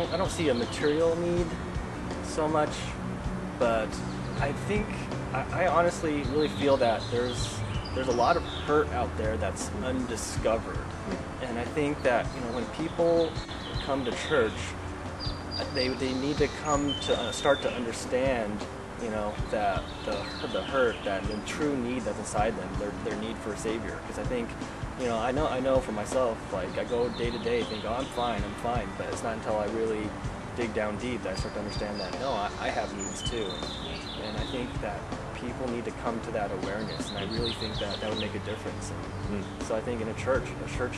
I don't see a material need so much, but I think I honestly really feel that there's a lot of hurt out there that's undiscovered, and I think that when people come to church, they need to come to start to understand that the hurt, that the true need that's inside them, their need for a savior. Because I think I know for myself, like I go day to day think, oh, I'm fine, but it's not until I really dig down deep that I start to understand that no, I have needs too, and I think that people need to come to that awareness, and I really think that would make a difference. And so I think in a church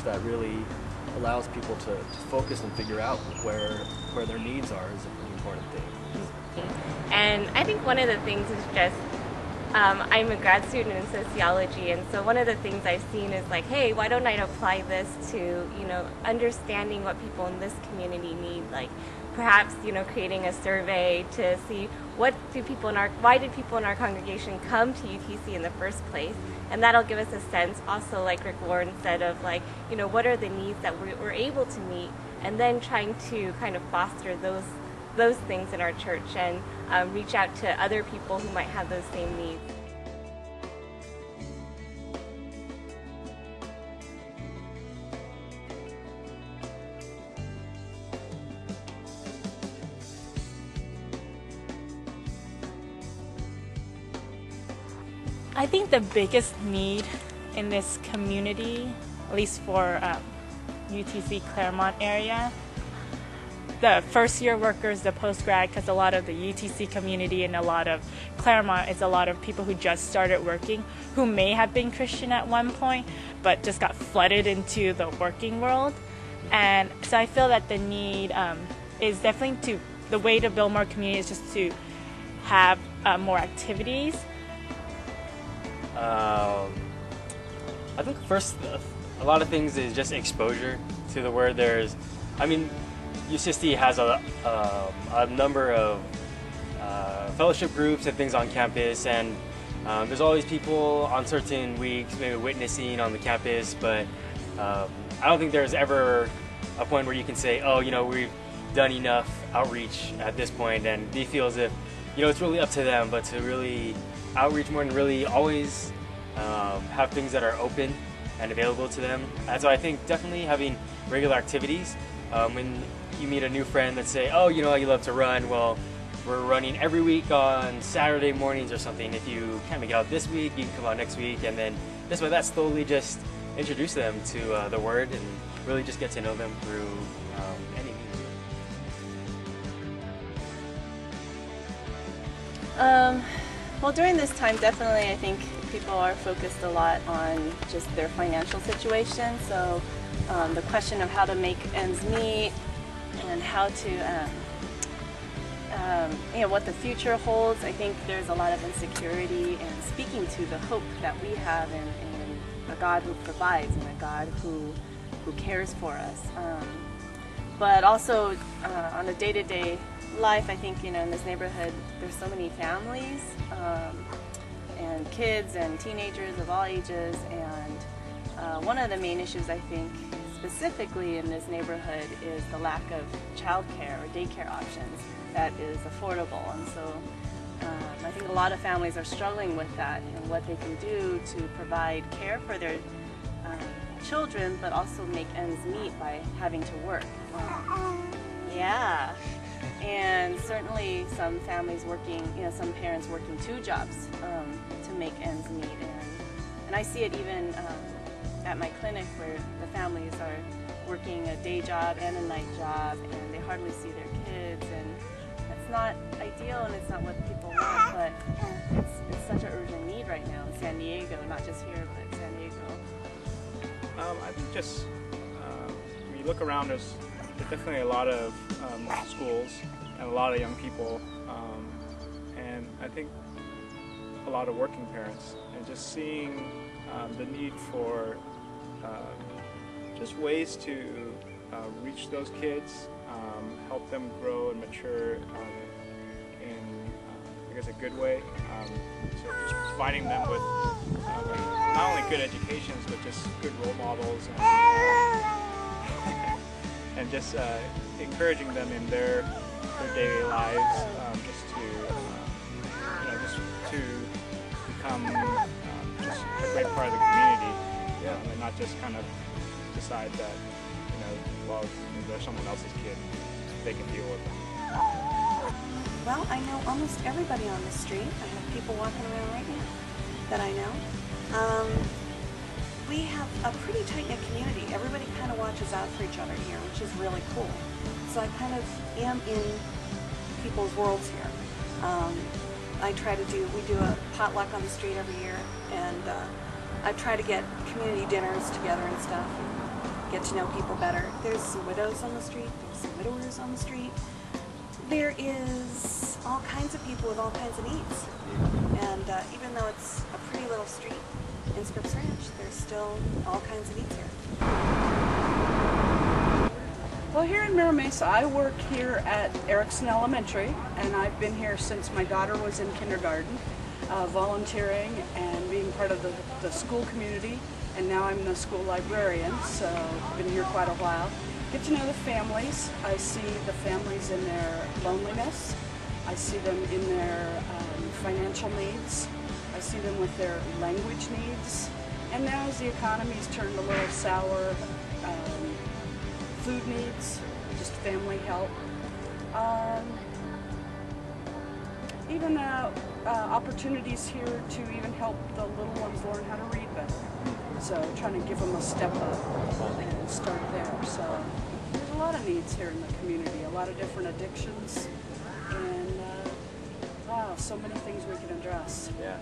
that really allows people to focus and figure out where their needs are is a pretty important thing. And I think one of the things is just, I'm a grad student in sociology, and so one of the things I've seen is like, hey, why don't I apply this to, understanding what people in this community need, like perhaps, creating a survey to see why did people in our congregation come to UTC in the first place, and that'll give us a sense also, like Rick Warren said, of like, what are the needs that we're able to meet, and then trying to kind of foster those things in our church and reach out to other people who might have those same needs. I think the biggest need in this community, at least for UTC Claremont area, the first year workers, the post-grad, because a lot of the UTC community and a lot of Claremont is a lot of people who just started working, who may have been Christian at one point, but just got flooded into the working world. And so I feel that the need is definitely the way to build more community is just to have more activities. I think first, a lot of things is just exposure to the word. UCSD has a number of fellowship groups and things on campus, and there's always people on certain weeks maybe witnessing on the campus, but I don't think there's ever a point where you can say, oh, we've done enough outreach at this point, and they feel as if it's really up to them, but to really outreach more and really always have things that are open and available to them. And so I think definitely having regular activities. When you meet a new friend that say, oh, you love to run, well, we're running every week on Saturday mornings or something. If you can't make it out this week, you can come out next week, and then this way that slowly just introduce them to the word and really just get to know them through any means. Well, during this time, definitely I think people are focused a lot on just their financial situation. So the question of how to make ends meet and how to, what the future holds. I think there's a lot of insecurity, and speaking to the hope that we have in a God who provides and a God who cares for us. But also on a day-to-day life, I think, in this neighborhood, there's so many families and kids and teenagers of all ages, and one of the main issues, I think, specifically in this neighborhood is the lack of childcare or daycare options that is affordable. And so I think a lot of families are struggling with that and what they can do to provide care for their children, but also make ends meet by having to work. Yeah. And certainly some families working, some parents working 2 jobs to make ends meet. And I see it even at my clinic, where the families are working a day job and a night job, and they hardly see their kids. And that's not ideal, and it's not what people want, but it's such an urgent need right now in San Diego, not just here, but in San Diego. I think just when you look around, there's definitely a lot of schools and a lot of young people, and I think a lot of working parents, and just seeing the need for just ways to reach those kids, help them grow and mature in, I guess, a good way. So just providing them with not only good educations, but just good role models and just encouraging them in their daily lives, just to just to become just a great part of the community, and not just kind of decide that well, they're someone else's kid, they can deal with them. Well, I know almost everybody on the street. I have people walking around right now that I know. We have a pretty tight-knit community. Everybody kind of watches out for each other here, which is really cool. So I kind of am in people's worlds here. We do a potluck on the street every year, and I try to get community dinners together and stuff, and get to know people better. There's some widows on the street, there's some widowers on the street. There is all kinds of people with all kinds of needs. And even though it's a pretty little street in Scripps Ranch, there's still all kinds of needs here. Well, here in Mira Mesa, I work here at Erickson Elementary, and I've been here since my daughter was in kindergarten, volunteering and being part of the school community, and now I'm the school librarian, so I've been here quite a while. Get to know the families. I see the families in their loneliness. I see them in their financial needs. I see them with their language needs. And now as the economy's turned a little sour, food needs, just family help. Even opportunities here to even help the little ones learn how to read better. So trying to give them a step up and start there. So there's a lot of needs here in the community, a lot of different addictions, and wow, so many things we can address. Yeah.